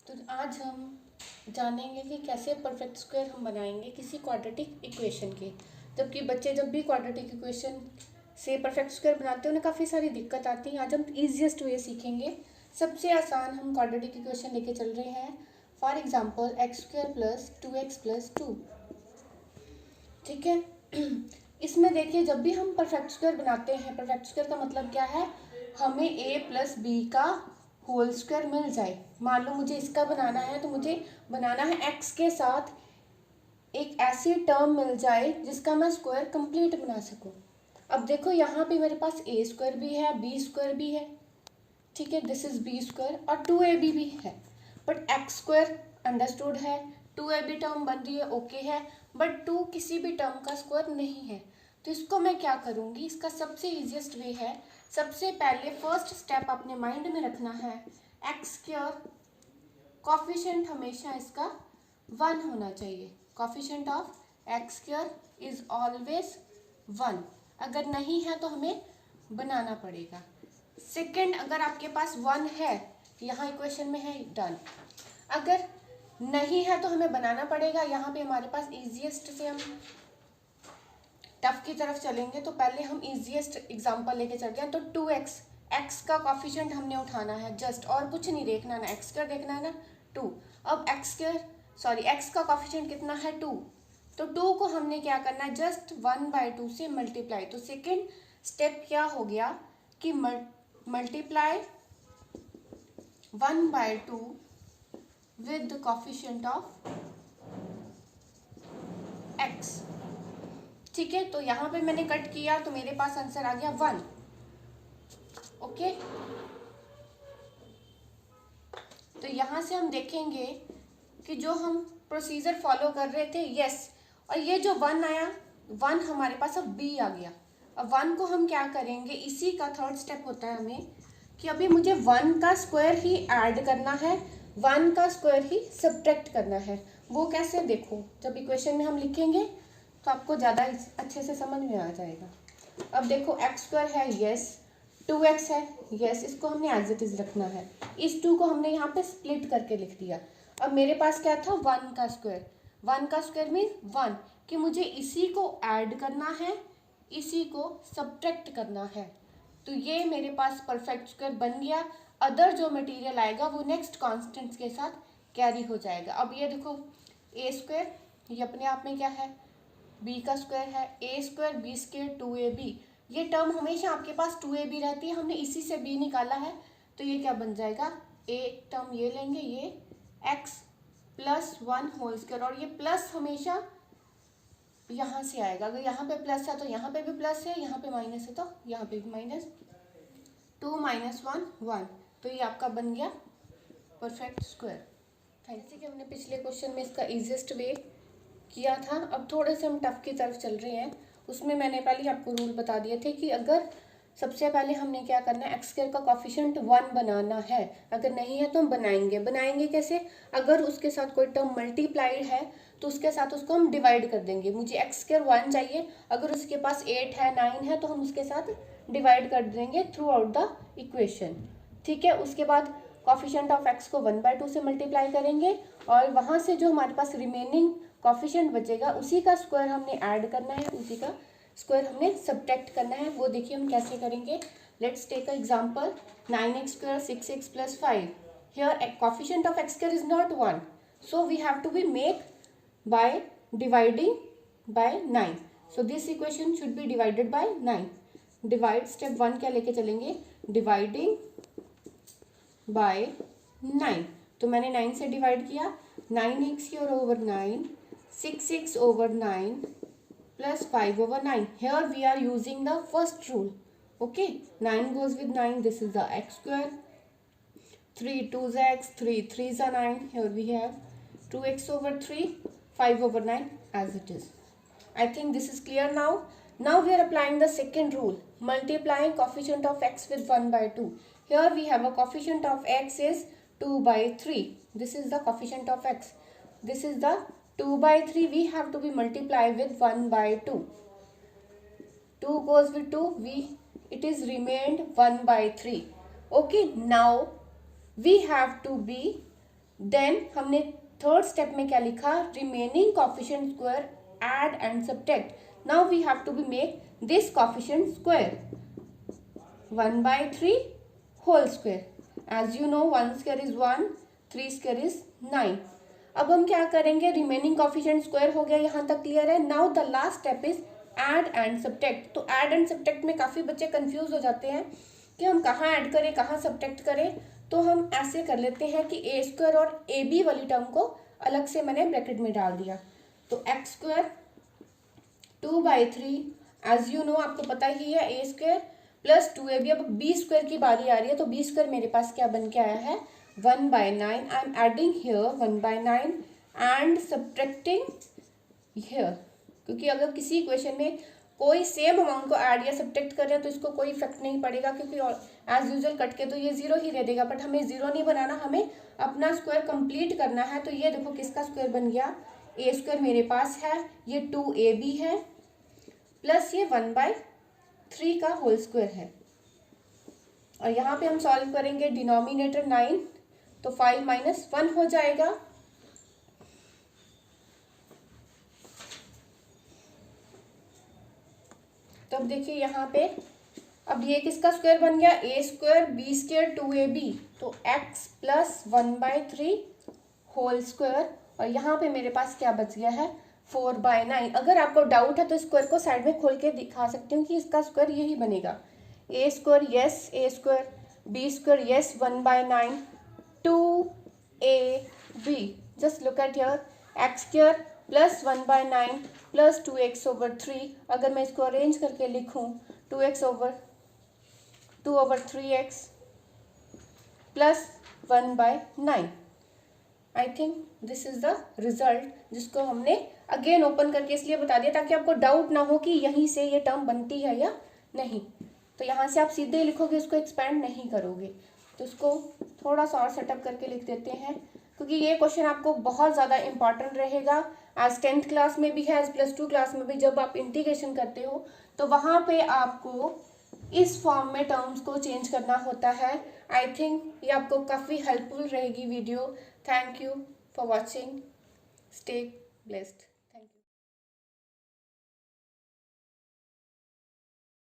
तो आज हम जानेंगे कि कैसे परफेक्ट स्क्वायर हम बनाएंगे किसी क्वाड्रेटिक इक्वेशन के। जबकि बच्चे जब भी क्वाड्रेटिक इक्वेशन से परफेक्ट स्क्वायर बनाते हैं उन्हें काफ़ी सारी दिक्कत आती है। आज हम ईजिएस्ट वे सीखेंगे, सबसे आसान हम क्वाड्रेटिक इक्वेशन लेके चल रहे हैं। For example x square plus 2x plus 2। ठीक है। इसमें देखिए, जब भी हम परफेक्ट स्क्वायर बनाते हैं, परफेक्ट स्क्वायर का मतलब क्या है, हमें a प्लस बी का होल स्क्वायर मिल जाए। मान लो मुझे इसका बनाना है तो मुझे बनाना है x के साथ एक ऐसी टर्म मिल जाए जिसका मैं स्क्वायर कंप्लीट बना सकूं। अब देखो, यहाँ पे मेरे पास a स्क्वायर भी है, b स्क्वायर भी है। ठीक है, दिस इज b स्क्वायर और 2ab भी है। बट x स्क्वायर अंडरस्टूड है, 2ab टर्म बन रही है, ओके है, बट 2 किसी भी टर्म का स्क्वायर नहीं है। तो इसको मैं क्या करूँगी, इसका सबसे ईजिएस्ट वे है, सबसे पहले फर्स्ट स्टेप अपने माइंड में रखना है, एक्स स्क्वायर कॉफिशिएंट हमेशा इसका 1 होना चाहिए। Coefficient of x square is always 1। अगर नहीं है तो हमें बनाना पड़ेगा। सेकंड, अगर आपके पास 1 है, यहाँ इक्वेशन में है, डन। अगर नहीं है तो हमें बनाना पड़ेगा। यहाँ पे हमारे पास इजीएस्ट से हम टफ की तरफ चलेंगे, तो पहले हम इजीएस्ट एग्जांपल लेके चलते हैं। तो 2x, x का कॉफिशिएंट हमने उठाना है जस्ट, और कुछ नहीं देखना, ना एक्स स्क्वायर देखना है ना 2। अब x का कॉफिशिएंट कितना है 2, तो 2 को हमने क्या करना है, जस्ट 1/2 से मल्टीप्लाई। तो सेकेंड स्टेप क्या हो गया कि multiply 1/2 with the coefficient of x। ठीक है, तो यहाँ पे मैंने कट किया तो मेरे पास आंसर आ गया 1। ओके, तो यहाँ से हम देखेंगे कि जो हम प्रोसीजर फॉलो कर रहे थे, यस, और ये जो 1 आया, 1 हमारे पास अब b आ गया। अब 1 को हम क्या करेंगे, इसी का थर्ड स्टेप होता है हमें कि अभी मुझे 1 का स्क्वायर ही ऐड करना है, 1 का स्क्वायर ही सब्ट्रैक्ट करना है। वो कैसे, देखो, जब इक्वेशन में हम लिखेंगे तो आपको ज़्यादा अच्छे से समझ में आ जाएगा। अब देखो, एक्स स्क्वायर है, यस, 2x है, यस, इसको हमने एज इट इज रखना है। इस 2 को हमने यहाँ पे स्प्लिट करके लिख दिया। अब मेरे पास क्या था, 1 का स्क्वायर। 1 का स्क्वायर मीन 1, कि मुझे इसी को ऐड करना है, इसी को सब्ट्रैक्ट करना है। तो ये मेरे पास परफेक्ट स्क्वायर बन गया। अदर जो मटेरियल आएगा वो नेक्स्ट कॉन्स्टेंट्स के साथ कैरी हो जाएगा। अब ये देखो, a स्क्वायर, ये अपने आप में क्या है, b का स्क्वायर है, a square b square 2ab। ये टर्म हमेशा आपके पास 2ab रहती है, हमने इसी से b निकाला है, तो ये क्या बन जाएगा, a टर्म ये लेंगे, ये x प्लस 1 होल स्क्वायर, और ये प्लस हमेशा यहाँ से आएगा। अगर यहाँ पे प्लस है तो यहाँ पे भी प्लस है, यहाँ पे माइनस है तो यहाँ पे भी माइनस, 2 - 1 1। तो ये आपका बन गया परफेक्ट स्क्वायर। जैसे कि हमने पिछले क्वेश्चन में इसका इजीएस्ट वे किया था, अब थोड़े से हम टफ की तरफ चल रहे हैं। उसमें मैंने पहले आपको रूल बता दिए थे कि अगर सबसे पहले हमने क्या करना है, एक्स स्क्वायर का कॉफिशिएंट 1 बनाना है। अगर नहीं है तो हम बनाएंगे कैसे, अगर उसके साथ कोई टर्म मल्टीप्लाइड है तो उसके साथ उसको हम डिवाइड कर देंगे। मुझे एक्स स्क्वायर 1 चाहिए, अगर उसके पास 8 है, 9 है, तो हम उसके साथ डिवाइड कर देंगे थ्रू आउट द इक्वेशन। ठीक है, उसके बाद कॉफिशिएंट ऑफ एक्स को 1/2 से मल्टीप्लाई करेंगे, और वहाँ से जो हमारे पास रिमेनिंग कॉफिशिएंट बचेगा उसी का स्क्वायर हमने ऐड करना है, उसी का स्क्वायर हमने सब्ट्रैक्ट करना है। वो देखिए हम कैसे करेंगे। Let's take a example, 9x square 6x plus 5। Here coefficient of x square is not 1, so we have to be make by dividing by 9. So this equation should be divided by 9. Divide step 1 क्या लेके चलेंगे, dividing by 9। तो मैंने 9 से divide किया, 9x over 9, 6x over 9 plus 5 over 9. Here we are using the first rule. Okay, 9 goes with 9. This is the x square. 3 2's x, 3 3's are 9. Here we have 2x over 3, 5 over 9 as it is. I think this is clear now. Now we are applying the second rule, multiplying coefficient of x with 1/2. Here we have a coefficient of x is 2/3. This is the coefficient of x. This is the 2/3. We have to be multiplied with 1/2. 2 goes with 2. It is remained 1/3. Okay, now we have to be then हमने third step में क्या लिखा, remaining coefficient square add and subtract. Now we have to be make this coefficient square 1/3 whole square. As you know 1 square is 1, 3 square is 9। अब हम क्या करेंगे, remaining coefficient square हो गया, यहाँ तक क्लियर है। Now the last step is add and subtract. तो ऐड एंड सब्ट्रैक्ट में काफ़ी बच्चे कंफ्यूज हो जाते हैं कि हम कहाँ ऐड करें कहाँ सब्ट्रैक्ट करें। तो हम ऐसे कर लेते हैं कि ए स्क्वायर और ए बी वाली टर्म को अलग से मैंने ब्रैकेट में डाल दिया। तो x square 2/3, as you know आपको पता ही है, ए स्क्वायर प्लस 2ab। अब बी स्क्वायर की बारी आ रही है, तो बी स्क्वायर मेरे पास क्या बन के आया है, 1/9। I am adding here 1/9 and subtracting here, क्योंकि अगर किसी इक्वेशन में कोई सेम अमाउंट को ऐड या सब्ट्रैक्ट कर रहे हैं तो इसको कोई इफेक्ट नहीं पड़ेगा, क्योंकि एज यूजुअल कट के तो ये जीरो ही रह देगा। बट हमें जीरो नहीं बनाना, हमें अपना स्क्वायर कंप्लीट करना है। तो ये देखो किसका स्क्वायर बन गया, ए स्क्वायर मेरे पास है, ये 2ab है, प्लस ये 1/3 का होल स्क्वायर है। और यहाँ पे हम सॉल्व करेंगे, डिनोमिनेटर 9 तो 5 - 1 हो जाएगा। तो अब देखिए यहाँ पे, अब ये किसका स्क्वायर बन गया, ए स्क्वायर बी स्क्वायर 2ab, तो x प्लस 1/3 होल स्क्वायर। और यहाँ पे मेरे पास क्या बच गया है, 4/9। अगर आपको डाउट है तो स्क्वायर को साइड में खोल के दिखा सकती हूँ कि इसका स्क्वायर यही बनेगा, A square yes A square, B square yes 1/9, 2ab। Just look at here, X square plus 1/9 plus 2x/3। अगर मैं इसको अरेंज करके लिखूँ, 2/3x plus 1/9। I think this is the result, जिसको हमने अगेन ओपन करके इसलिए बता दिया ताकि आपको डाउट ना हो कि यहीं से ये टर्म बनती है या नहीं। तो यहाँ से आप सीधे लिखोगे, इसको एक्सपेंड नहीं करोगे। तो इसको थोड़ा सा और सेटअप करके लिख देते हैं, क्योंकि ये क्वेश्चन आपको बहुत ज़्यादा इंपॉर्टेंट रहेगा। एज 10th क्लास में भी है, एज +2 क्लास में भी, जब आप इंटीग्रेशन करते हो तो वहाँ पे आपको इस फॉर्म में टर्म्स को चेंज करना होता है। आई थिंक ये आपको काफ़ी हेल्पफुल रहेगी video. Thank you for watching, stay blessed.